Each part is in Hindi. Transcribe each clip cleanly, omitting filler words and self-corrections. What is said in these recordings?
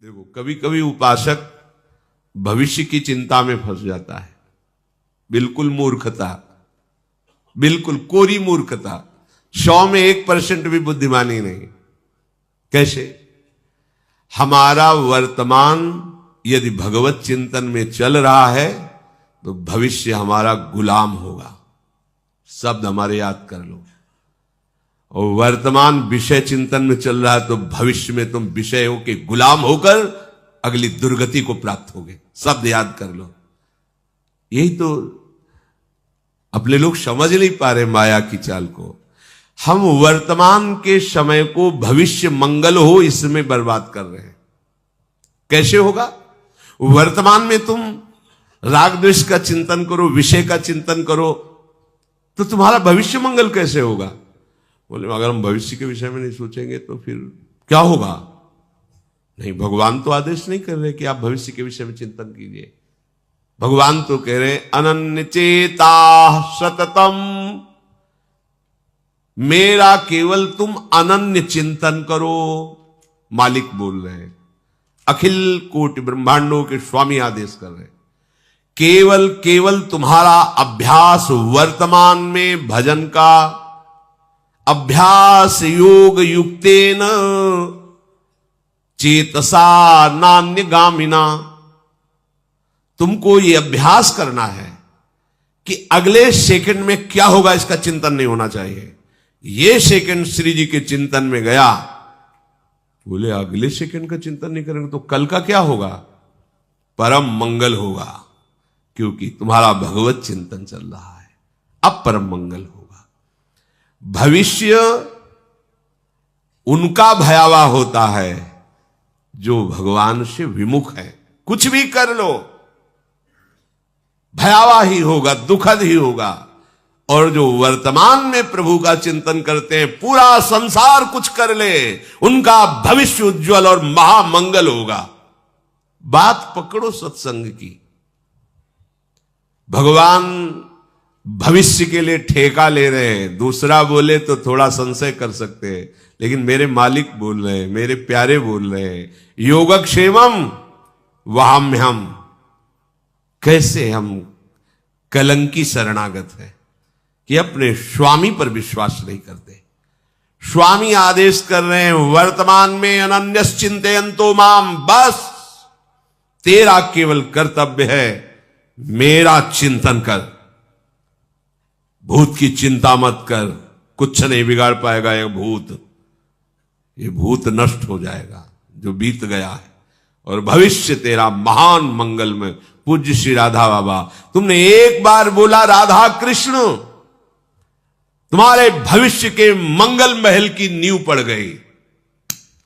देखो, कभी कभी उपासक भविष्य की चिंता में फंस जाता है। बिल्कुल मूर्खता, बिल्कुल कोरी मूर्खता। 100 में 1% भी बुद्धिमानी नहीं। कैसे? हमारा वर्तमान यदि भगवत चिंतन में चल रहा है तो भविष्य हमारा गुलाम होगा। शब्द हमारे याद कर लो। और वर्तमान विषय चिंतन में चल रहा है तो भविष्य में तुम विषयों के गुलाम होकर अगली दुर्गति को प्राप्त होगे। शब्द याद कर लो। यही तो अपने लोग समझ नहीं पा रहे माया की चाल को। हम वर्तमान के समय को भविष्य मंगल हो इसमें बर्बाद कर रहे हैं। कैसे होगा? वर्तमान में तुम राग द्वेष का चिंतन करो, विषय का चिंतन करो, तो तुम्हारा भविष्य मंगल कैसे होगा? बोले अगर हम भविष्य के विषय में नहीं सोचेंगे तो फिर क्या होगा? नहीं, भगवान तो आदेश नहीं कर रहे कि आप भविष्य के विषय में चिंतन कीजिए। भगवान तो कह रहे अनन्य चेता सततम, मेरा केवल तुम अनन्य चिंतन करो। मालिक बोल रहे हैं, अखिल कोटि ब्रह्मांडों के स्वामी आदेश कर रहे हैं। केवल केवल तुम्हारा अभ्यास वर्तमान में भजन का अभ्यास योग युक्तेन चेतसा नान्य गामिना। तुमको ये अभ्यास करना है कि अगले सेकंड में क्या होगा इसका चिंतन नहीं होना चाहिए। ये सेकंड श्री जी के चिंतन में गया, बोले अगले सेकंड का चिंतन नहीं करेंगे तो कल का क्या होगा? परम मंगल होगा, क्योंकि तुम्हारा भगवत चिंतन चल रहा है। अब परम मंगल होगा। भविष्य उनका भयावह होता है जो भगवान से विमुख है। कुछ भी कर लो भयावह ही होगा, दुखद ही होगा। और जो वर्तमान में प्रभु का चिंतन करते हैं, पूरा संसार कुछ कर ले, उनका भविष्य उज्जवल और महामंगल होगा। बात पकड़ो सत्संग की। भगवान भविष्य के लिए ठेका ले रहे हैं। दूसरा बोले तो थोड़ा संशय कर सकते हैं, लेकिन मेरे मालिक बोल रहे हैं, मेरे प्यारे बोल रहे हैं, योगक्षेमम वहाम्यहम। कैसे हम कलंकी शरणागत है कि अपने स्वामी पर विश्वास नहीं करते। स्वामी आदेश कर रहे हैं वर्तमान में अनन्यस चिंतयन्तो माम, बस तेरा केवल कर्तव्य है मेरा चिंतन कर। भूत की चिंता मत कर, कुछ नहीं बिगाड़ पाएगा ये भूत। ये भूत नष्ट हो जाएगा जो बीत गया है, और भविष्य तेरा महान मंगल में। पूज्य श्री राधा बाबा, तुमने एक बार बोला राधा कृष्ण, तुम्हारे भविष्य के मंगल महल की नींव पड़ गई।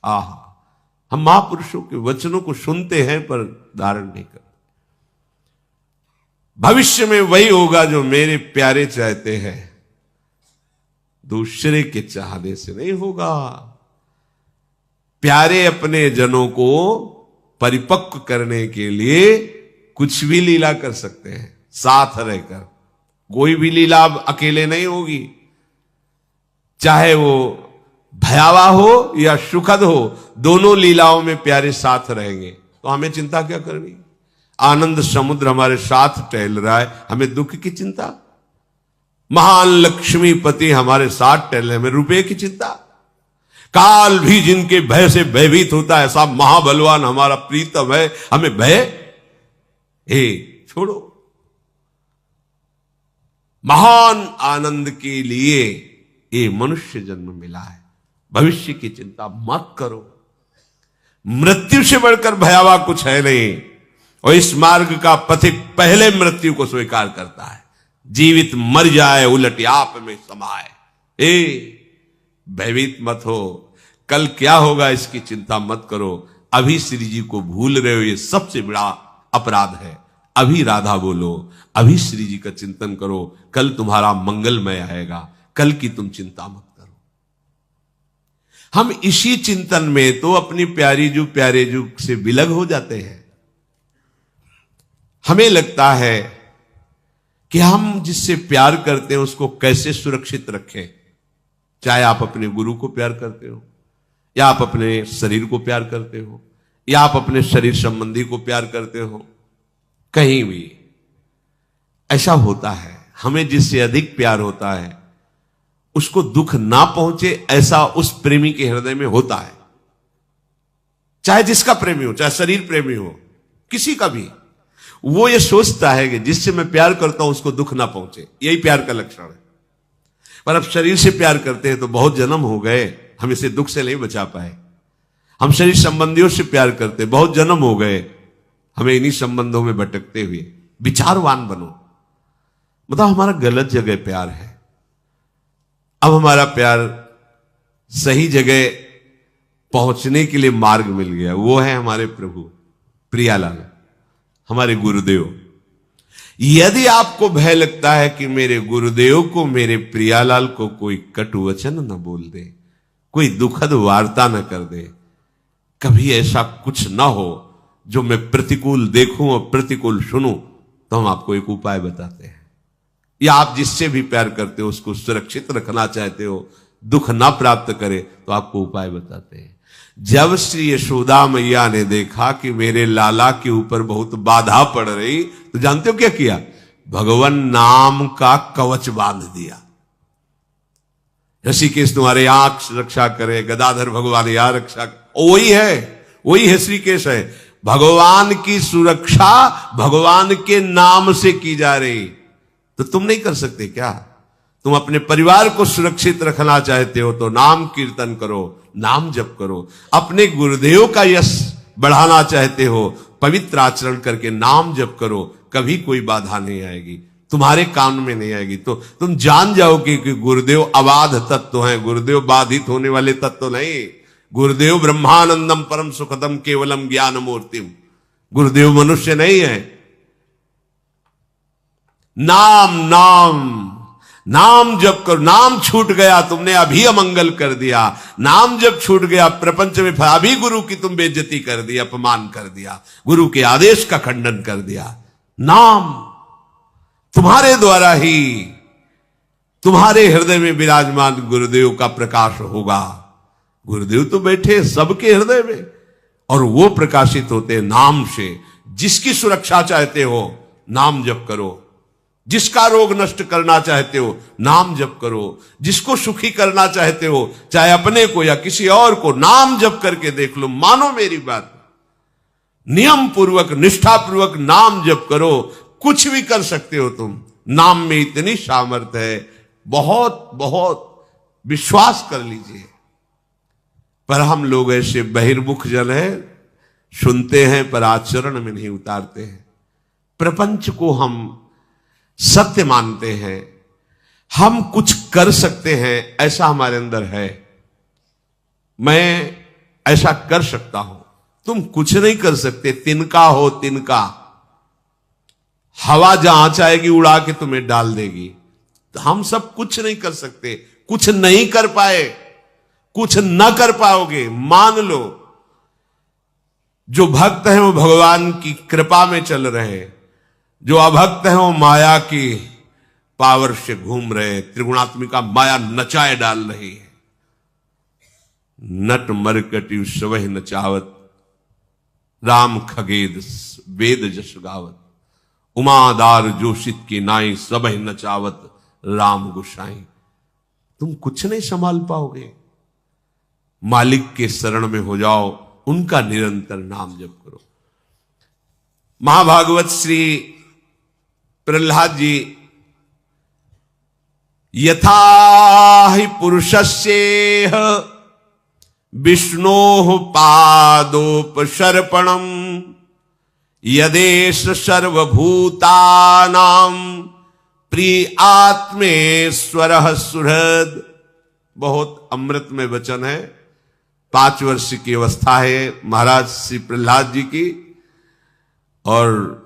आहा, हम महापुरुषों के वचनों को सुनते हैं पर धारण नहीं करते। भविष्य में वही होगा जो मेरे प्यारे चाहते हैं, दूसरे के चाहने से नहीं होगा। प्यारे अपने जनों को परिपक्व करने के लिए कुछ भी लीला कर सकते हैं साथ रहकर। कोई भी लीला अब अकेले नहीं होगी, चाहे वो भयावह हो या सुखद हो, दोनों लीलाओं में प्यारे साथ रहेंगे। तो हमें चिंता क्या करनी? आनंद समुद्र हमारे साथ टहल रहा है, हमें दुख की चिंता? महान लक्ष्मीपति हमारे साथ टहल रहे, हमें रुपए की चिंता? काल भी जिनके भय से भयभीत होता है, ऐसा महाबलवान हमारा प्रीतम है, हमें भय? छोड़ो। महान आनंद के लिए ये मनुष्य जन्म मिला है। भविष्य की चिंता मत करो। मृत्यु से बढ़कर भयावह कुछ है नहीं, और इस मार्ग का पथिक पहले मृत्यु को स्वीकार करता है। जीवित मर जाए उलट आप में समाए। भयभीत मत हो, कल क्या होगा इसकी चिंता मत करो। अभी श्री जी को भूल रहे हो, ये सबसे बड़ा अपराध है। अभी राधा बोलो, अभी श्री जी का चिंतन करो, कल तुम्हारा मंगलमय आएगा। कल की तुम चिंता मत करो। हम इसी चिंतन में तो अपनी प्यारी जू प्यारे जू से विलग हो जाते हैं। हमें लगता है कि हम जिससे प्यार करते हैं उसको कैसे सुरक्षित रखें। चाहे आप अपने गुरु को प्यार करते हो, या आप अपने शरीर को प्यार करते हो, या आप अपने शरीर संबंधी को प्यार करते हो, कहीं भी ऐसा होता है। हमें जिससे अधिक प्यार होता है उसको दुख ना पहुंचे, ऐसा उस प्रेमी के हृदय में होता है। चाहे जिसका प्रेमी हो, चाहे शरीर प्रेमी हो, किसी का भी, वो ये सोचता है कि जिससे मैं प्यार करता हूं उसको दुख ना पहुंचे। यही प्यार का लक्षण है। पर अब शरीर से प्यार करते हैं तो बहुत जन्म हो गए, हम इसे दुख से नहीं बचा पाए। हम शरीर संबंधियों से प्यार करते, बहुत जन्म हो गए, हमें इन्हीं संबंधों में भटकते हुए। विचारवान बनो, मतलब हमारा गलत जगह प्यार है। अब हमारा प्यार सही जगह पहुंचने के लिए मार्ग मिल गया, वो है हमारे प्रभु प्रियालाल, हमारे गुरुदेव। यदि आपको भय लगता है कि मेरे गुरुदेव को, मेरे प्रियालाल को कोई कटु वचन न बोल दे, कोई दुखद वार्ता न कर दे, कभी ऐसा कुछ ना हो जो मैं प्रतिकूल देखूं और प्रतिकूल सुनूं, तो हम आपको एक उपाय बताते हैं। या आप जिससे भी प्यार करते हो उसको सुरक्षित रखना चाहते हो, दुख ना प्राप्त करे, तो आपको उपाय बताते हैं। जब श्री यशोदा मैया ने देखा कि मेरे लाला के ऊपर बहुत बाधा पड़ रही, तो जानते हो क्या किया? भगवान नाम का कवच बांध दिया। ऋषिकेश तुम्हारे आंख रक्षा करे, गदाधर भगवान यहाँ रक्षा करे। वही है ऋषिकेश है। भगवान की सुरक्षा भगवान के नाम से की जा रही, तो तुम नहीं कर सकते क्या? तुम अपने परिवार को सुरक्षित रखना चाहते हो तो नाम कीर्तन करो, नाम जप करो। अपने गुरुदेव का यश बढ़ाना चाहते हो, पवित्र आचरण करके नाम जप करो, कभी कोई बाधा नहीं आएगी, तुम्हारे कान में नहीं आएगी। तो तुम जान जाओगे कि गुरुदेव अबाध तत्व हैं, गुरुदेव बाधित होने वाले तत्व नहीं। गुरुदेव ब्रह्मानंदम परम सुखदम केवलम ज्ञान मूर्तिम, गुरुदेव मनुष्य नहीं है। नाम जप करो। नाम छूट गया, तुमने अभी अमंगल कर दिया। नाम जब छूट गया प्रपंच में, अभी गुरु की तुम बेइज्जती कर दी, अपमान कर दिया, गुरु के आदेश का खंडन कर दिया। नाम तुम्हारे द्वारा ही तुम्हारे हृदय में विराजमान गुरुदेव का प्रकाश होगा। गुरुदेव तो बैठे सबके हृदय में, और वो प्रकाशित होते नाम से। जिसकी सुरक्षा चाहते हो, नाम जप करो। जिसका रोग नष्ट करना चाहते हो, नाम जप करो। जिसको सुखी करना चाहते हो, चाहे अपने को या किसी और को, नाम जप करके देख लो। मानो मेरी बात, नियम पूर्वक, निष्ठा पूर्वक नाम जप करो। कुछ भी कर सकते हो तुम। नाम में इतनी सामर्थ्य है, बहुत बहुत विश्वास कर लीजिए। पर हम लोग ऐसे बहिर्मुख जन हैं, सुनते हैं पर आचरण में नहीं उतारते हैं। प्रपंच को हम सत्य मानते हैं, हम कुछ कर सकते हैं, ऐसा हमारे अंदर है। मैं ऐसा कर सकता हूं, तुम कुछ नहीं कर सकते। तिनका हो तिनका, हवा जहां चाहेगी उड़ा के तुम्हें डाल देगी। तो हम सब कुछ नहीं कर सकते, कुछ नहीं कर पाए, कुछ न कर पाओगे। मान लो जो भक्त हैं वो भगवान की कृपा में चल रहे हैं, जो अभक्त हैं वो माया की पावर से घूम रहे हैं। त्रिगुणात्मिका माया नचाए डाल रही है। नट मरकटी सवह नचावत, राम खगेद वेद जस गावत। उमादार जोशित की नाई सबह नचावत, राम गुसाई। तुम कुछ नहीं संभाल पाओगे। मालिक के शरण में हो जाओ, उनका निरंतर नाम जप करो। महाभागवत श्री प्रहलाद जी, यथा हि पुरुषस्येह विष्णोः पादोपसर्पणम् यदेश सर्वभूतानां प्रिय आत्मेश्वरः सुहृद। बहुत अमृत में वचन है। 5 वर्ष की अवस्था है महाराज श्री प्रहलाद जी की, और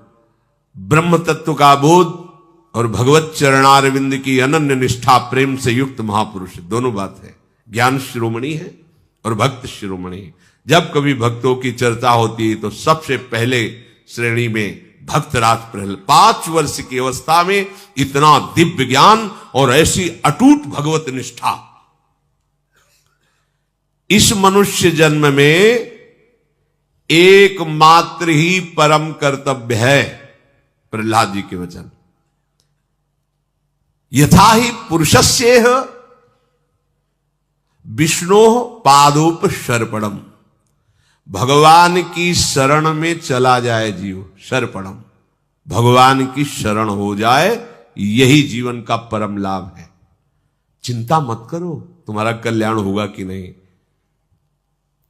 ब्रह्म तत्व का बोध और भगवत चरणारविंद की अनन्य निष्ठा प्रेम से युक्त महापुरुष, दोनों बात है। ज्ञान शिरोमणि है और भक्त शिरोमणि है। जब कभी भक्तों की चर्चा होती है तो सबसे पहले श्रेणी में भक्तराज प्रहलाद। 5 वर्ष की अवस्था में इतना दिव्य ज्ञान और ऐसी अटूट भगवत निष्ठा। इस मनुष्य जन्म में एकमात्र ही परम कर्तव्य है। प्रहलाद जी के वचन, यथा ही पुरुषस्येह विष्णो पादोपसर्पणम, भगवान की शरण में चला जाए जीव, सर्पणम, भगवान की शरण हो जाए, यही जीवन का परम लाभ है। चिंता मत करो तुम्हारा कल्याण होगा कि नहीं।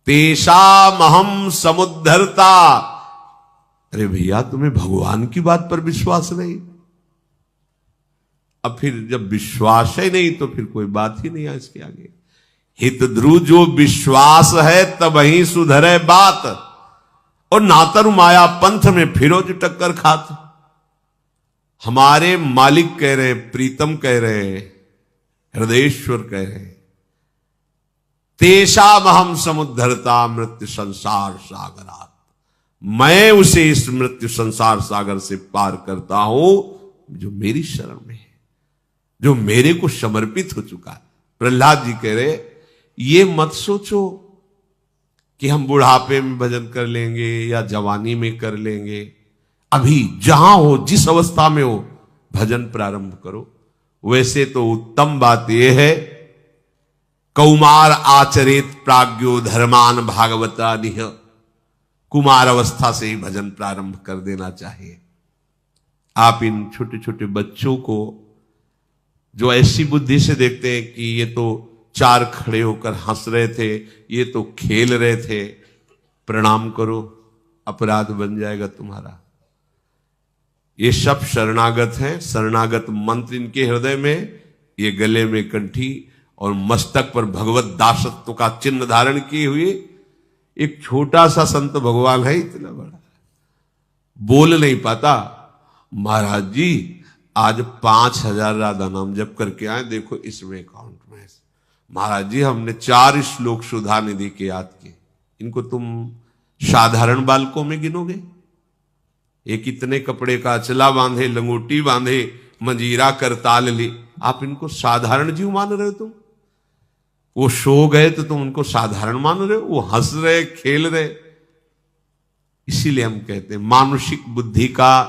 तेषामहम समुद्धरता, अरे भैया तुम्हें भगवान की बात पर विश्वास नहीं, अब फिर जब विश्वास ही नहीं तो फिर कोई बात ही नहीं है इसके आगे। हित ध्रुव जो विश्वास है तब ही सुधरे बात, और नातर माया पंथ में फिरो जो टक्कर खात। हमारे मालिक कह रहे, प्रीतम कह रहे, हृदयेश्वर कह रहे, तेषामहम समुद्धरता मृत्यु संसार सागरात, मैं उसे इस मृत्यु संसार सागर से पार करता हूं जो मेरी शरण में है, जो मेरे को समर्पित हो चुका है। प्रहलाद जी कह रहे, ये मत सोचो कि हम बुढ़ापे में भजन कर लेंगे या जवानी में कर लेंगे। अभी जहां हो, जिस अवस्था में हो, भजन प्रारंभ करो। वैसे तो उत्तम बात यह है, कौमार आचरित प्राज्ञो धर्मान भागवता निह, कुमार अवस्था से ही भजन प्रारंभ कर देना चाहिए। आप इन छोटे छोटे बच्चों को जो ऐसी बुद्धि से देखते हैं कि ये तो चार खड़े होकर हंस रहे थे, ये तो खेल रहे थे, प्रणाम करो, अपराध बन जाएगा तुम्हारा। ये सब शरणागत हैं, शरणागत मंत्र इनके हृदय में, ये गले में कंठी और मस्तक पर भगवत दासत्व का चिन्ह धारण किए हुए एक छोटा सा संत भगवान है, इतना बड़ा बोल नहीं पाता। महाराज जी आज 5000 राधा नाम जप करके आए, देखो इसमें अकाउंट में। महाराज जी हमने 4 श्लोक सुधा निधि के याद किए, इनको तुम साधारण बालकों में गिनोगे? एक इतने कपड़े का अचला बांधे, लंगोटी बांधे, मंजीरा करताल ले, आप इनको साधारण जीव मान रहे हो? तुम वो सो गए तो तुम उनको साधारण मान रहे हो? वो हंस रहे, खेल रहे। इसीलिए हम कहते हैं मानसिक बुद्धि का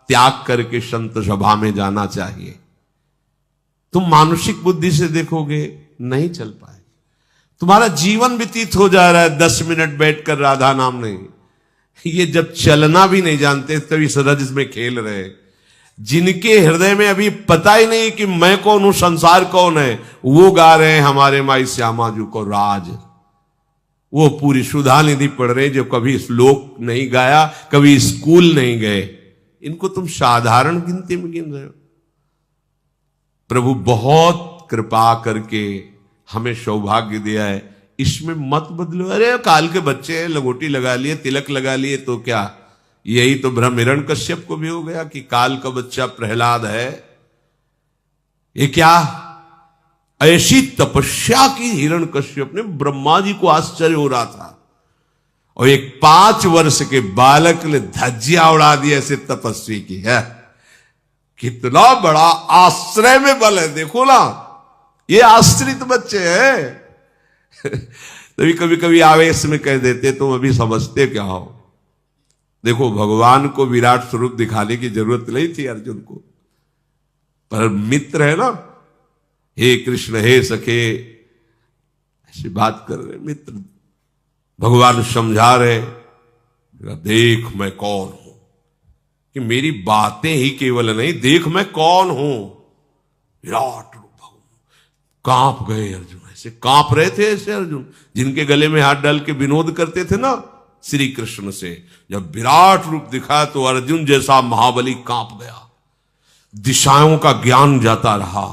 त्याग करके संत सभा में जाना चाहिए। तुम मानसिक बुद्धि से देखोगे नहीं चल पाए, तुम्हारा जीवन व्यतीत हो जा रहा है 10 मिनट बैठकर राधा नाम नहीं। ये जब चलना भी नहीं जानते तभी सरज में खेल रहे। जिनके हृदय में अभी पता ही नहीं कि मैं कौन हूं, संसार कौन है, वो गा रहे हैं हमारे माई श्यामा जी को राज। वो पूरी सुधा निधि पढ़ रहे जो कभी श्लोक नहीं गाया, कभी स्कूल नहीं गए। इनको तुम साधारण गिनती में गिन रहे हो। प्रभु बहुत कृपा करके हमें सौभाग्य दिया है, इसमें मत बदलो। अरे काल के बच्चे हैं, लगोटी लगा लिए, तिलक लगा लिए तो क्या? यही तो भ्रम हिरण्यकश्यप को भी हो गया कि काल का बच्चा प्रहलाद है। ये क्या ऐसी तपस्या की हिरण्यकश्यप ने, ब्रह्मा जी को आश्चर्य हो रहा था, और एक 5 वर्ष के बालक ने धज्जियां उड़ा दी ऐसे तपस्वी की है। कितना बड़ा आश्रय में बल है, देखो ना, ये आश्रित बच्चे हैं। तभी कभी कभी आवेश में कह देते तुम अभी समझते क्या हो। देखो भगवान को विराट स्वरूप दिखाने की जरूरत नहीं थी अर्जुन को, पर मित्र है ना, हे कृष्ण हे सखे, ऐसी बात कर रहे मित्र। भगवान समझा रहे, देख मैं कौन हूं, कि मेरी बातें ही केवल नहीं, देख मैं कौन हूं। विराट रूप कांप गए अर्जुन, ऐसे कांप रहे थे ऐसे अर्जुन, जिनके गले में हाथ डाल के विनोद करते थे ना श्री कृष्ण से। जब विराट रूप दिखा तो अर्जुन जैसा महाबली कांप गया। दिशाओं का ज्ञान जाता रहा,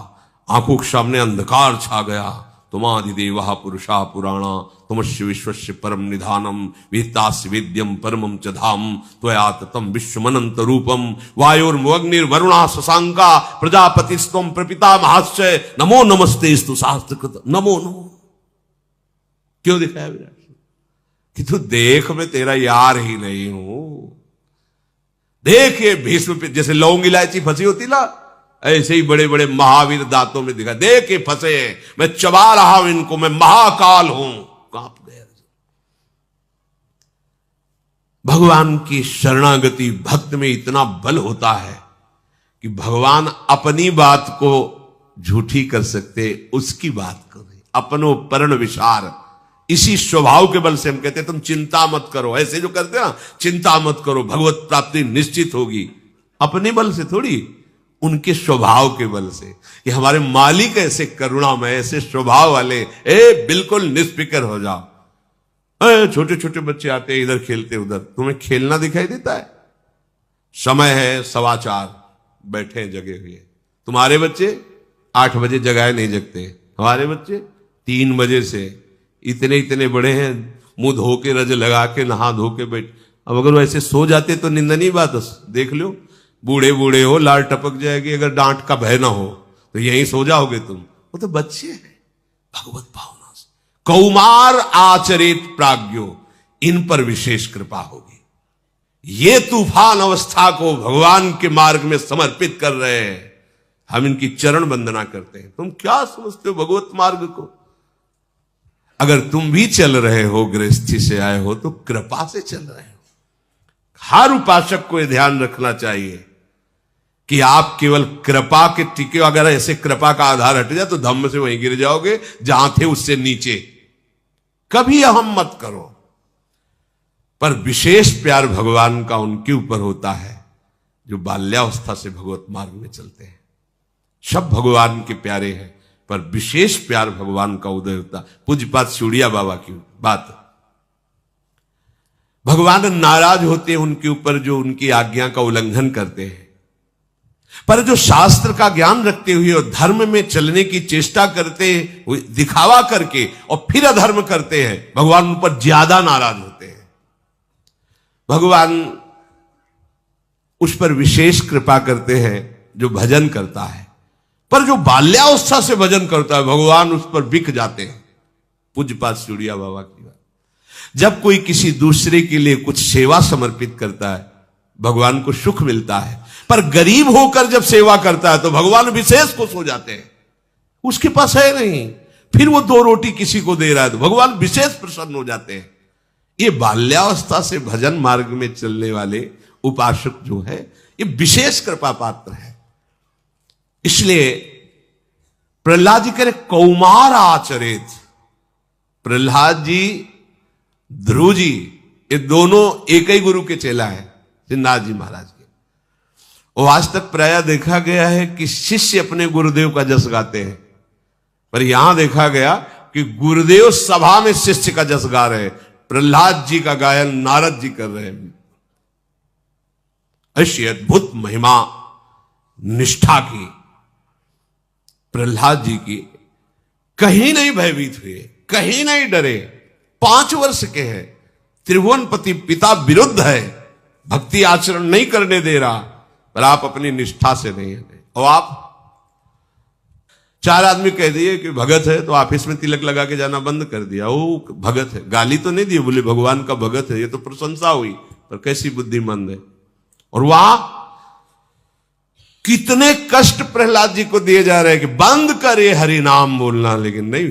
आंखों के सामने अंधकार छा गया। तुमादिदेवः पुरुषा पुराणा तुमस्य विश्वस्य परम निधानम वेत्तास्य वेद्यम परमं च धाम त्वया ततं विश्वमनंत रूपम वायुर्मुग्निर्वरुणा शशांका प्रजापतिस्त्वं प्रपितामहश्च नमो नमस्तेस्तु शास्त्रकृत नमो नमो। क्यों दिखाया विराट कि तू देख मैं तेरा यार ही नहीं हूं। देख ये भीष्म पे जैसे लौंग इलायची फंसी होती ना, ऐसे ही बड़े बड़े महावीर दांतों में दिखा, देख के फंसे हैं, मैं चबा रहा हूं इनको, मैं महाकाल हूं। कांप गए। भगवान की शरणागति भक्त में इतना बल होता है कि भगवान अपनी बात को झूठी कर सकते, उसकी बात को नहीं। अपनो पर्ण विचार, इसी स्वभाव के बल से हम कहते हैं तुम चिंता मत करो। ऐसे जो करते हैं ना, चिंता मत करो, भगवत प्राप्ति निश्चित होगी, अपने बल से थोड़ी, उनके स्वभाव के बल से। कि हमारे मालिक ऐसे करुणामय, ऐसे स्वभाव वाले, बिल्कुल निष्फिक्र हो जाओ। छोटे छोटे बच्चे आते हैं, इधर खेलते उधर, तुम्हें खेलना दिखाई देता है? समय है 4:15, बैठे हैं जगे हुए। तुम्हारे बच्चे 8 बजे जगाए नहीं जगते, हमारे बच्चे 3 बजे से इतने इतने बड़े हैं, मुंह धो के रज लगा के नहा धो के बैठ। अब अगर वैसे सो जाते तो निंदनीय बात, देख लो, बूढ़े बूढ़े हो, लाल टपक जाएगी, अगर डांट का भय ना हो तो यहीं सो जाओगे तुम। वो तो बच्चे हैं, भगवत भावना से। कौमार आचरित प्राज्ञो, इन पर विशेष कृपा होगी। ये तूफान अवस्था को भगवान के मार्ग में समर्पित कर रहे हैं, हम इनकी चरण वंदना करते हैं। तुम क्या समझते हो भगवत मार्ग को? अगर तुम भी चल रहे हो, गृहस्थी से आए हो, तो कृपा से चल रहे हो। हर उपासक को यह ध्यान रखना चाहिए कि आप केवल कृपा के टिके, अगर ऐसे कृपा का आधार हट जाए तो धम्म से वहीं गिर जाओगे जहां थे उससे नीचे। कभी अहम मत करो। पर विशेष प्यार भगवान का उनके ऊपर होता है जो बाल्यावस्था से भगवत मार्ग में चलते हैं। सब भगवान के प्यारे हैं, पर विशेष प्यार भगवान का उदय होता। पूज्यपाद सिउड़िया बाबा की बात, भगवान नाराज होते हैं उनके ऊपर जो उनकी आज्ञा का उल्लंघन करते हैं, पर जो शास्त्र का ज्ञान रखते हुए और धर्म में चलने की चेष्टा करते हैं, दिखावा करके और फिर अधर्म करते हैं, भगवान उन पर ज्यादा नाराज होते हैं। भगवान उस पर विशेष कृपा करते हैं जो भजन करता है, पर जो बाल्यावस्था से भजन करता है भगवान उस पर बिक जाते हैं। पूज्यपाद सिउड़िया बाबा की बात। जब कोई किसी दूसरे के लिए कुछ सेवा समर्पित करता है भगवान को सुख मिलता है, पर गरीब होकर जब सेवा करता है तो भगवान विशेष खुश हो जाते हैं। उसके पास है नहीं, फिर वो 2 रोटी किसी को दे रहा है तो भगवान विशेष प्रसन्न हो जाते हैं। ये बाल्यावस्था से भजन मार्ग में चलने वाले उपासक जो है, ये विशेष कृपा पात्र है। इसलिए प्रहलाद जी कह रहे कौमार आचरित। प्रहलाद जी, ध्रुव जी, ये दोनों एक ही गुरु के चेला है, श्रीनाथ जी महाराज के। और आज तक प्रायः देखा गया है कि शिष्य अपने गुरुदेव का जस गाते हैं, पर यहां देखा गया कि गुरुदेव सभा में शिष्य का जस गा रहे हैं। प्रहलाद जी का गायन नारद जी कर रहे हैं। ऐसी अद्भुत महिमा निष्ठा की प्रहलाद जी की, कहीं नहीं भयभीत हुए, कहीं नहीं डरे। 5 वर्ष के हैं, त्रिभुवनपति पिता विरुद्ध है, भक्ति आचरण नहीं करने दे रहा, पर आप अपनी निष्ठा से नहीं है। और आप 4 आदमी कह दिए कि भगत है तो ऑफिस में तिलक लगा के जाना बंद कर दिया। वो भगत है, गाली तो नहीं दी, बोले भगवान का भगत है, ये तो प्रशंसा हुई, पर कैसी बुद्धिमंद है। और वहां कितने कष्ट प्रहलाद जी को दिए जा रहे हैं कि बंद करे हरि नाम बोलना, लेकिन नहीं।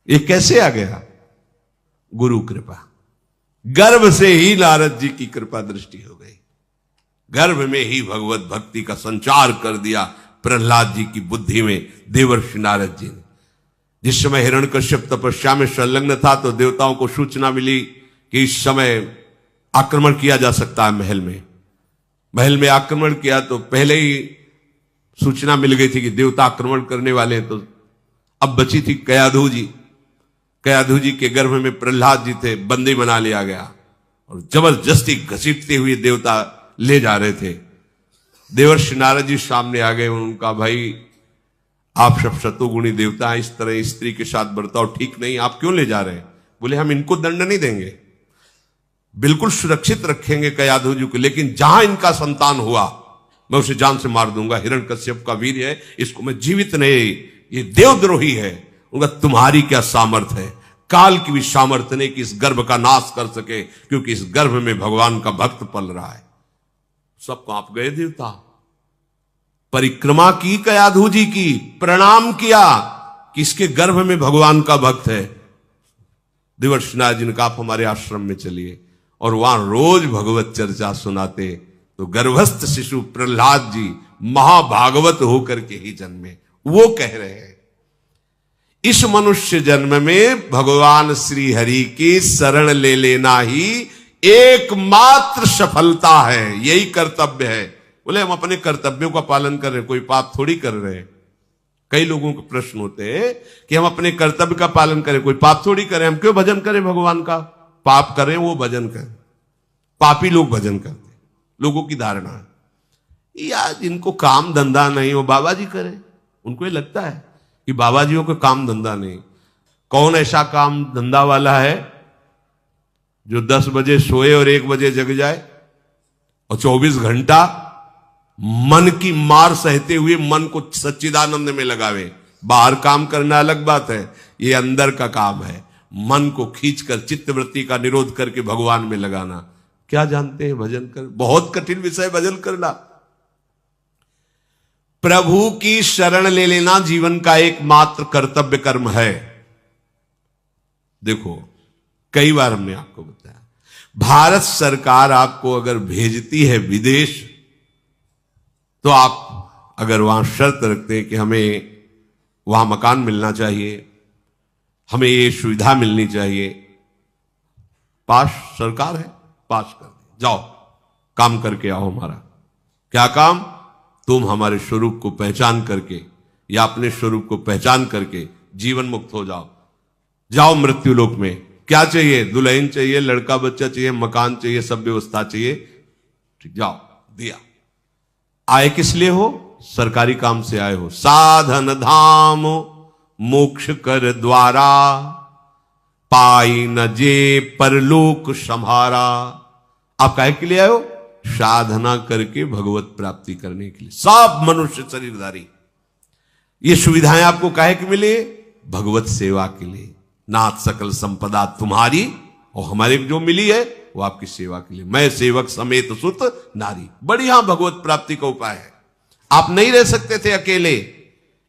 ये कैसे आ गया? गुरु कृपा। गर्भ से ही नारद जी की कृपा दृष्टि हो गई, गर्भ में ही भगवत भक्ति का संचार कर दिया प्रहलाद जी की बुद्धि में देवर्षि नारद जी ने। जिस समय हिरण्यकश्यप तपस्या में संलग्न था तो देवताओं को सूचना मिली कि इस समय आक्रमण किया जा सकता है महल में। महल में आक्रमण किया तो पहले ही सूचना मिल गई थी कि देवता आक्रमण करने वाले हैं। तो अब बची थी कयाधु जी। कयाधु जी के गर्भ में प्रहलाद जी थे, बंदी बना लिया गया और जबरदस्ती घसीटते हुए देवता ले जा रहे थे। देवर्षि नारद जी सामने आ गए। उनका भाई आप सब शतुगुणी देवता हैं, इस तरह स्त्री के साथ बर्ताव ठीक नहीं, आप क्यों ले जा रहे हैं? बोले हम इनको दंड नहीं देंगे, बिल्कुल सुरक्षित रखेंगे कयाधु जी को, लेकिन जहां इनका संतान हुआ मैं उसे जान से मार दूंगा। हिरण्यकश्यप का वीर है, इसको मैं जीवित नहीं, ये देवद्रोही है। उनका तुम्हारी क्या सामर्थ्य है? काल की भी सामर्थ्य नहीं कि इस गर्भ का नाश कर सके, क्योंकि इस गर्भ में भगवान का भक्त पल रहा है। सब कांप गए देवता। परिक्रमा की कयाधु जी की, प्रणाम किया कि इसके गर्भ में भगवान का भक्त है। देवर्षिनाथ जी ने कहा आप हमारे आश्रम में चलिए, और वहां रोज भगवत चर्चा सुनाते। तो गर्भस्थ शिशु प्रहलाद जी महाभागवत होकर के ही जन्मे। वो कह रहे हैं इस मनुष्य जन्म में भगवान श्री हरि की शरण ले लेना ही एकमात्र सफलता है, यही कर्तव्य है। बोले हम अपने कर्तव्यों का पालन कर रहे हैं, कोई पाप थोड़ी कर रहे हैं। कई लोगों के प्रश्न होते हैं कि हम अपने कर्तव्य का पालन करें, कोई पाप थोड़ी करें, हम क्यों भजन करें भगवान का? पाप करें वो भजन करें, पापी लोग भजन करते, लोगों की धारणा है यार जिनको काम धंधा नहीं वो बाबा जी करें। उनको ये लगता है कि बाबा जियों को काम धंधा नहीं। कौन ऐसा काम धंधा वाला है जो 10 बजे सोए और 1 बजे जग जाए और 24 घंटा मन की मार सहते हुए मन को सच्चिदानंद में लगावे? बाहर काम करना अलग बात है, ये अंदर का काम है, मन को खींचकर चित्तवृत्ति का निरोध करके भगवान में लगाना। क्या जानते हैं भजन कर? बहुत कठिन विषय भजन करना। प्रभु की शरण ले लेना जीवन का एकमात्र कर्तव्य कर्म है। देखो कई बार हमने आपको बताया, भारत सरकार आपको अगर भेजती है विदेश, तो आप अगर वहां शर्त रखते हैं कि हमें वहां मकान मिलना चाहिए, हमें ये सुविधा मिलनी चाहिए, पास सरकार है, पास कर दे, जाओ काम करके आओ। हमारा क्या काम? तुम हमारे स्वरूप को पहचान करके या अपने स्वरूप को पहचान करके जीवन मुक्त हो जाओ, जाओ मृत्यु लोक में। क्या चाहिए? दुल्हन चाहिए, लड़का बच्चा चाहिए, मकान चाहिए, सब व्यवस्था चाहिए, ठीक, जाओ, दिया। आए किस लिए हो? सरकारी काम से आए हो। साधन धाम मोक्ष कर द्वारा, पाई न जे परलोक संहारा। आप काहे के लिए आए हो? साधना करके भगवत प्राप्ति करने के लिए। सब मनुष्य शरीरधारी ये सुविधाएं आपको काहे के मिले? भगवत सेवा के लिए। नाथ सकल संपदा तुम्हारी, और हमारे जो मिली है वो आपकी सेवा के लिए। मैं सेवक समेत सुत नारी। बढ़िया भगवत प्राप्ति का उपाय है। आप नहीं रह सकते थे अकेले,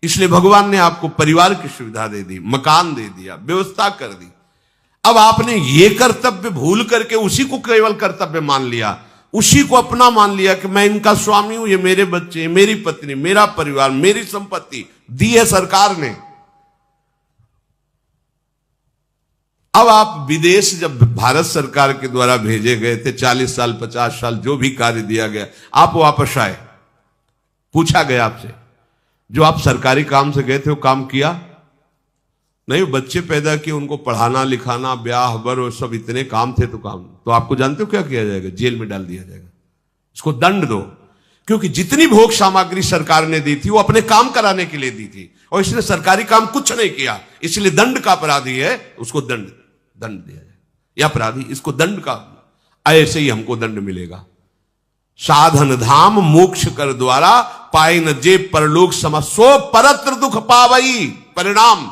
इसलिए भगवान ने आपको परिवार की सुविधा दे दी, मकान दे दिया, व्यवस्था कर दी। अब आपने ये कर्तव्य भूल करके उसी को केवल कर्तव्य मान लिया, उसी को अपना मान लिया कि मैं इनका स्वामी हूं, ये मेरे बच्चे, मेरी पत्नी, मेरा परिवार, मेरी संपत्ति दी है सरकार ने। अब आप विदेश जब भारत सरकार के द्वारा भेजे गए थे, 40 साल 50 साल जो भी कार्य दिया गया, आप वापस आए, पूछा गया आपसे जो आप सरकारी काम से गए थे वो काम किया? नहीं, बच्चे पैदा किए, उनको पढ़ाना लिखाना, ब्याह बर और सब इतने काम थे, तो आपको जानते हो क्या किया जाएगा? जेल में डाल दिया जाएगा। इसको दंड दो, क्योंकि जितनी भोग सामग्री सरकार ने दी थी वो अपने काम कराने के लिए दी थी, और इसने सरकारी काम कुछ नहीं किया, इसलिए दंड का अपराधी है, उसको दंड दिया जाए। यह अपराधी, इसको दंड का, ऐसे ही हमको दंड मिलेगा। साधन धाम मोक्ष कर द्वारा, पाई न जे परलोक सम, सो परत्र दुख पावई। परिणाम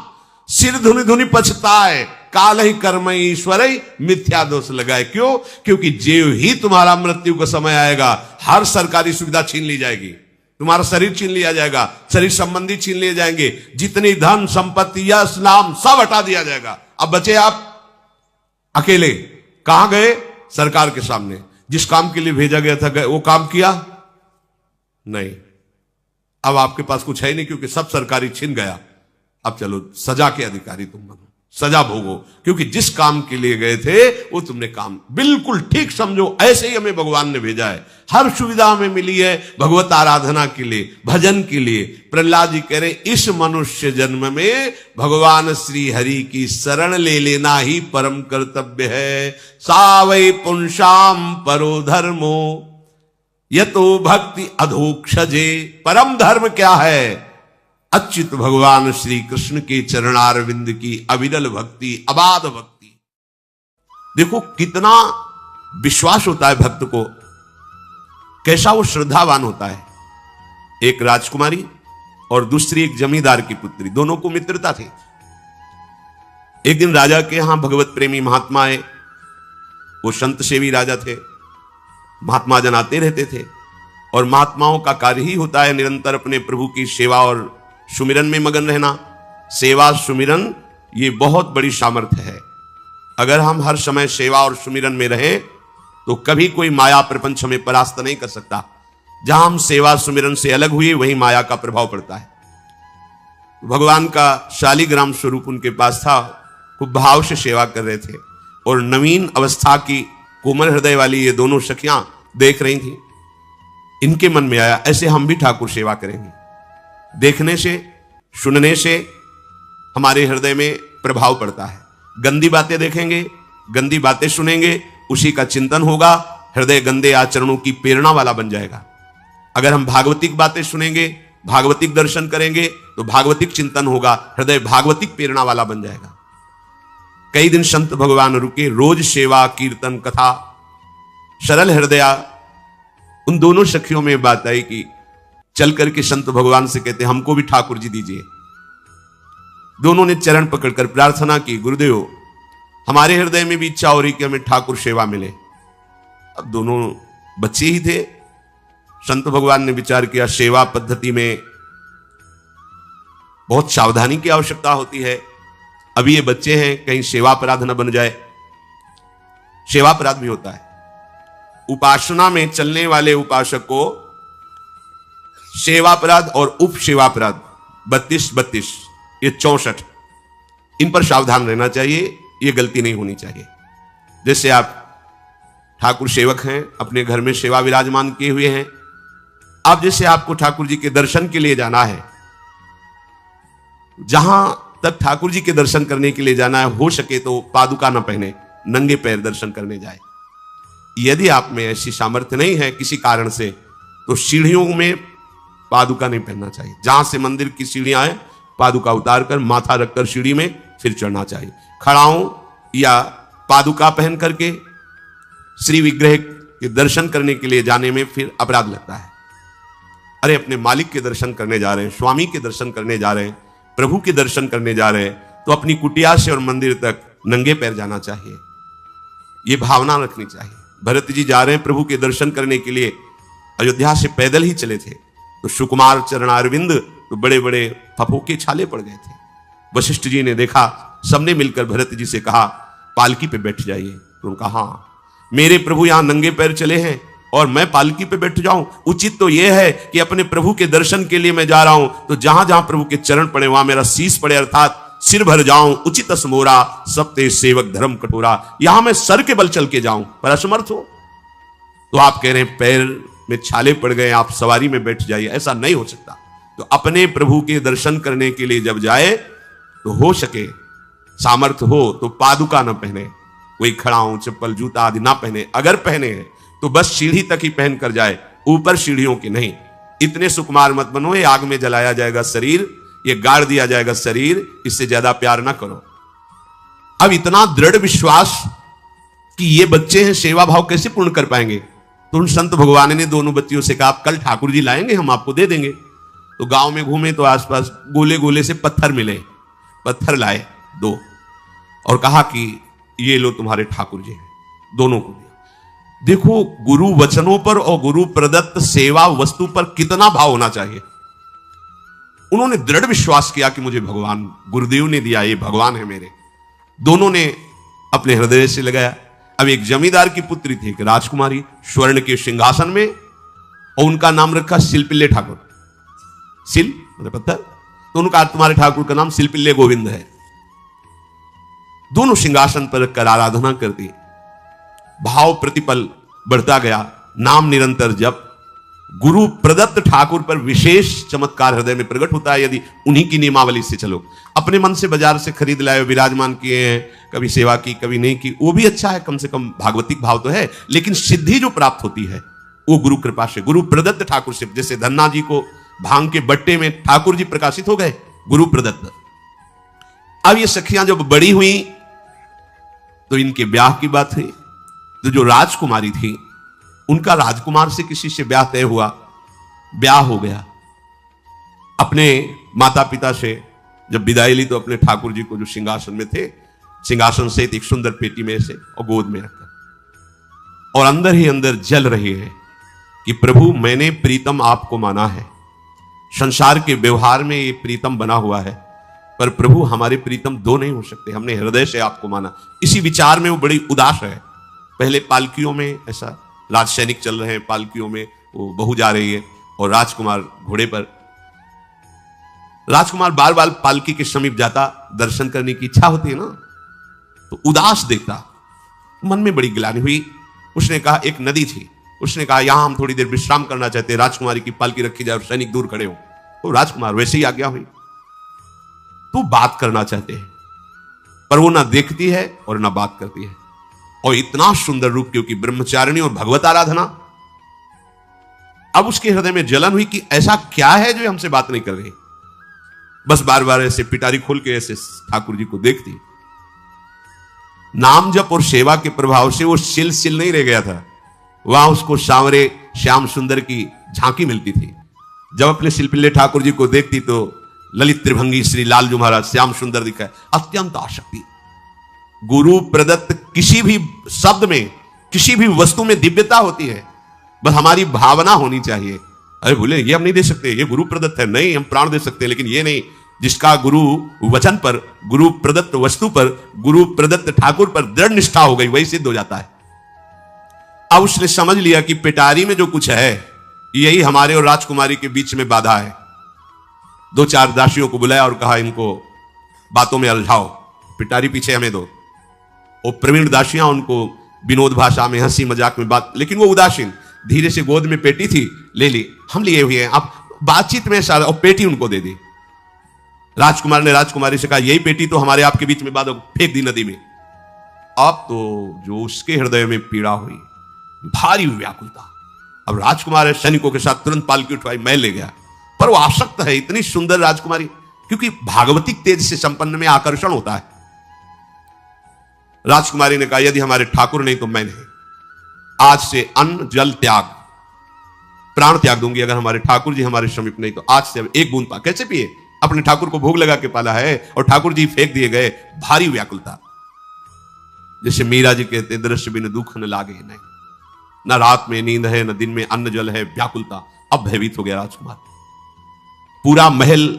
सिर धुनि धुनि पछताए, काल ही कर्म ईश्वर मिथ्या दोष लगाए। क्यों? क्योंकि जो ही तुम्हारा मृत्यु का समय आएगा, हर सरकारी सुविधा छीन ली जाएगी, तुम्हारा शरीर छीन लिया जाएगा, शरीर संबंधी छीन लिए जाएंगे, जितनी धन संपत्ति यश नाम सब हटा दिया जाएगा। अब बचे आप अकेले। कहां गए? सरकार के सामने। जिस काम के लिए भेजा गया था वो काम किया नहीं। अब आपके पास कुछ है नहीं, क्योंकि सब सरकारी छीन गया। अब चलो सजा के अधिकारी तुम बनो, सजा भोगो, क्योंकि जिस काम के लिए गए थे वो तुमने काम बिल्कुल ठीक समझो। ऐसे ही हमें भगवान ने भेजा है, हर सुविधा हमें मिली है भगवत आराधना के लिए, भजन के लिए। प्रहलाद जी कह रहे इस मनुष्य जन्म में भगवान श्री हरि की शरण ले लेना ही परम कर्तव्य है। सावै पुंसाम परो धर्मो यतो भक्ति अधोक्षजे। परम धर्म क्या है? अच्युत भगवान श्री कृष्ण के चरणारविंद की अविरल भक्ति, अबाध भक्ति। देखो कितना विश्वास होता है भक्त को, कैसा वो श्रद्धावान होता है। एक राजकुमारी और दूसरी एक जमींदार की पुत्री, दोनों को मित्रता थी। एक दिन राजा के यहां भगवत प्रेमी महात्मा आए। वो संत सेवी राजा थे, महात्मा जन आते रहते थे, और महात्माओं का कार्य ही होता है निरंतर अपने प्रभु की सेवा और सुमिरन में मगन रहना। सेवा सुमिरन ये बहुत बड़ी सामर्थ्य है। अगर हम हर समय सेवा और सुमिरन में रहें तो कभी कोई माया प्रपंच हमें परास्त नहीं कर सकता। जहां हम सेवा सुमिरन से अलग हुए वहीं माया का प्रभाव पड़ता है। भगवान का शालिग्राम स्वरूप उनके पास था, खूब भाव से सेवा कर रहे थे और नवीन अवस्था की कोमल हृदय वाली ये दोनों सखियां देख रही थी। इनके मन में आया ऐसे हम भी ठाकुर सेवा करेंगे। देखने से सुनने से हमारे हृदय में प्रभाव पड़ता है। गंदी बातें देखेंगे, गंदी बातें सुनेंगे, उसी का चिंतन होगा, हृदय गंदे आचरणों की प्रेरणा वाला बन जाएगा। अगर हम भागवतिक बातें सुनेंगे, भागवतिक दर्शन करेंगे तो भागवतिक चिंतन होगा, हृदय भागवतिक प्रेरणा वाला बन जाएगा। कई दिन संत भगवान रुके, रोज सेवा कीर्तन कथा, सरल हृदया। उन दोनों सखियों में बात आई कि चल करके संत भगवान से कहते हमको भी ठाकुर जी दीजिए। दोनों ने चरण पकड़कर प्रार्थना की, गुरुदेव हमारे हृदय में भी इच्छा हो रही कि हमें ठाकुर सेवा मिले। अब दोनों बच्चे ही थे। संत भगवान ने विचार किया सेवा पद्धति में बहुत सावधानी की आवश्यकता होती है। अभी ये बच्चे हैं, कहीं सेवा अपराध न बन जाए। सेवा अपराध भी होता है। उपासना में चलने वाले उपासक को सेवा अपराध और उप सेवा अपराध 32 ये 64, इन पर सावधान रहना चाहिए। ये गलती नहीं होनी चाहिए। जैसे आप ठाकुर सेवक हैं, अपने घर में सेवा विराजमान किए हुए हैं। अब जैसे आपको ठाकुर जी के दर्शन के लिए जाना है, जहां तक ठाकुर जी के दर्शन करने के लिए जाना है, हो सके तो पादुका न पहने, नंगे पैर दर्शन करने जाए। यदि आप में ऐसी सामर्थ्य नहीं है किसी कारण से, तो सीढ़ियों में पादुका नहीं पहनना चाहिए। जहां से मंदिर की सीढ़ियां हैं, पादुका उतारकर माथा रखकर सीढ़ी में फिर चढ़ना चाहिए। खड़ाओं या पादुका पहन करके श्री विग्रह के दर्शन करने के लिए जाने में फिर अपराध लगता है। अरे अपने मालिक के दर्शन करने जा रहे हैं, स्वामी के दर्शन करने जा रहे हैं, प्रभु के दर्शन करने जा रहे हैं, तो अपनी कुटिया से और मंदिर तक नंगे पैर जाना चाहिए। ये भावना रखनी चाहिए। भरत जी जा रहे हैं प्रभु के दर्शन करने के लिए, अयोध्या से पैदल ही चले थे, तो सुकुमार चरणारविंद तो बड़े बड़े फफोके छाले पड़ गए थे। वशिष्ठ जी ने देखा, सबने मिलकर भरत जी से कहा पालकी पे बैठ जाइए। तो उनका हाँ, मेरे प्रभु यहां नंगे पैर चले हैं और मैं पालकी पे बैठ जाऊं? उचित तो यह है कि अपने प्रभु के दर्शन के लिए मैं जा रहा हूं, तो जहां जहां प्रभु के चरण पड़े वहां मेरा शीश पड़े, अर्थात सिर भर जाऊं। उचित असमोरा सप्ते सेवक धर्म कटोरा, यहां मैं सर के बल चल के जाऊं, पर असमर्थ हो। तो आप कह रहे हैं पैर में छाले पड़ गए, आप सवारी में बैठ जाइए, ऐसा नहीं हो सकता। तो अपने प्रभु के दर्शन करने के लिए जब जाए तो हो सके, सामर्थ्य हो तो पादुका न पहने, कोई खड़ाऊं चप्पल जूता आदि ना पहने। अगर पहने हैं तो बस सीढ़ी तक ही पहन कर जाए, ऊपर सीढ़ियों की नहीं। इतने सुकुमार मत बनो, ये आग में जलाया जाएगा शरीर, ये गाड़ दिया जाएगा शरीर, इससे ज्यादा प्यार ना करो। अब इतना दृढ़ विश्वास कि ये बच्चे हैं, सेवा भाव कैसे पूर्ण कर पाएंगे? तो उन संत भगवान ने दोनों बच्चियों से कहा कल ठाकुर जी लाएंगे, हम आपको दे देंगे। तो गांव में घूमे तो आसपास गोले गोले से पत्थर मिले, पत्थर लाए 2 और कहा कि ये लो तुम्हारे ठाकुर जी हैं। दोनों को दिया। देखो गुरु वचनों पर और गुरु प्रदत्त सेवा वस्तु पर कितना भाव होना चाहिए। उन्होंने दृढ़ विश्वास किया कि मुझे भगवान गुरुदेव ने दिया, ये भगवान है मेरे। दोनों ने अपने हृदय से लगाया। अब एक जमींदार की पुत्री थी, एक राजकुमारी, स्वर्ण के सिंहासन में, और उनका नाम रखा सिलपिल्ले ठाकुर। सिल मतलब पत्थर, तो उनका तुम्हारे ठाकुर का नाम सिलपिल्ले गोविंद है। दोनों सिंहासन पर रखकर आराधना करती, भाव प्रतिपल बढ़ता गया, नाम निरंतर जप। गुरु प्रदत्त ठाकुर पर विशेष चमत्कार हृदय में प्रकट होता है यदि उन्हीं की नियमावली से चलो। अपने मन से बाजार से खरीद लाए, विराजमान किए हैं, कभी सेवा की कभी नहीं की, वो भी अच्छा है, कम से कम भागवतिक भाव तो है। लेकिन सिद्धि जो प्राप्त होती है वो गुरु कृपा से, गुरु प्रदत्त ठाकुर से। जैसे धन्ना जी को भांग के बट्टे में ठाकुर जी प्रकाशित हो गए, गुरु प्रदत्त। अब ये सखियां जब बड़ी हुई तो इनके ब्याह की बात हुई। तो जो राजकुमारी थी उनका राजकुमार से किसी से ब्याह तय हुआ, ब्याह हो गया। अपने माता पिता से जब विदाई ली तो अपने ठाकुर जी को जो सिंहासन में थे, सिंहासन से एक सुंदर पेटी में से और गोद में रखकर, और अंदर ही अंदर जल रही है कि प्रभु मैंने प्रीतम आपको माना है, संसार के व्यवहार में ये प्रीतम बना हुआ है, पर प्रभु हमारे प्रीतम दो नहीं हो सकते, हमने हृदय से आपको माना। इसी विचार में वो बड़ी उदास है। पहले पालकियों में ऐसा राज सैनिक चल रहे हैं, पालकियों में वो बहू जा रही है और राजकुमार घोड़े पर। राजकुमार बार बार पालकी के समीप जाता, दर्शन करने की इच्छा होती है ना, तो उदास देखता, मन में बड़ी गिलानी हुई। उसने कहा, एक नदी थी, उसने कहा यहां हम थोड़ी देर विश्राम करना चाहते हैं, राजकुमारी की पालकी रखी जाए और सैनिक दूर खड़े हो। तो राजकुमार वैसे ही आज्ञा हुई। तो बात करना चाहते हैं, पर वो ना देखती है और ना बात करती है। और इतना सुंदर रूप, क्योंकि ब्रह्मचारिणी और भगवत आराधना। अब उसके हृदय में जलन हुई कि ऐसा क्या है जो हमसे बात नहीं कर रही। बस बार बार ऐसे पिटारी खोल के ऐसे ठाकुर जी को देखती। नाम जप और सेवा के प्रभाव से वो सिल नहीं रह गया था। वहां उसको सांवरे श्याम सुंदर की झांकी मिलती थी। जब अपने शिल्पिल्ले ठाकुर जी को देखती तो ललित त्रिभंगी श्री लालजू महाराज श्याम सुंदर दिखाए, अत्यंत आसक्ति। गुरु प्रदत्त किसी भी शब्द में, किसी भी वस्तु में दिव्यता होती है, बस हमारी भावना होनी चाहिए। अरे बोले ये हम नहीं दे सकते, ये गुरु प्रदत्त है, नहीं हम प्राण दे सकते, लेकिन ये नहीं। जिसका गुरु वचन पर, गुरु प्रदत्त वस्तु पर, गुरु प्रदत्त ठाकुर पर दृढ़ निष्ठा हो गई, वही सिद्ध हो जाता है। अब उसने समझ लिया कि पिटारी में जो कुछ है यही हमारे और राजकुमारी के बीच में बाधा है। दो चार दासियों को बुलाया और कहा, इनको बातों में उलझाओ, पिटारी पीछे हमें दो। और प्रवीण दासियां उनको विनोद भाषा में, हंसी मजाक में बात, लेकिन वो उदासीन। धीरे से गोद में पेटी थी, ले ली, हम लिए हुए हैं, आप बातचीत में सारा, और पेटी उनको दे दी। राजकुमार ने राजकुमारी से कहा, यही पेटी तो हमारे आपके बीच में बात, फेंक दी नदी में। अब तो जो उसके हृदय में पीड़ा हुई, भारी व्याकुलता। अब राजकुमार सैनिकों के साथ तुरंत पालकी उठवाई, मैं ले गया। पर वो आसक्त है, इतनी सुंदर राजकुमारी, क्योंकि भागवतिक तेज से संपन्न में आकर्षण होता है। राजकुमारी ने कहा, यदि हमारे ठाकुर नहीं तो मैं नहीं। आज से अन्न जल त्याग, प्राण त्याग दूंगी अगर हमारे ठाकुर जी हमारे समीप नहीं तो। आज से एक बूंद पा, कैसे पिए? अपने ठाकुर को भोग लगा के पाला है और ठाकुर जी फेंक दिए गए। भारी व्याकुलता, जैसे मीरा जी कहते, दृश्य बिन दुख न लागे नहीं, न रात में नींद है न दिन में अन्न जल है, व्याकुलता। अब भयभीत हो गया राजकुमार। पूरा महल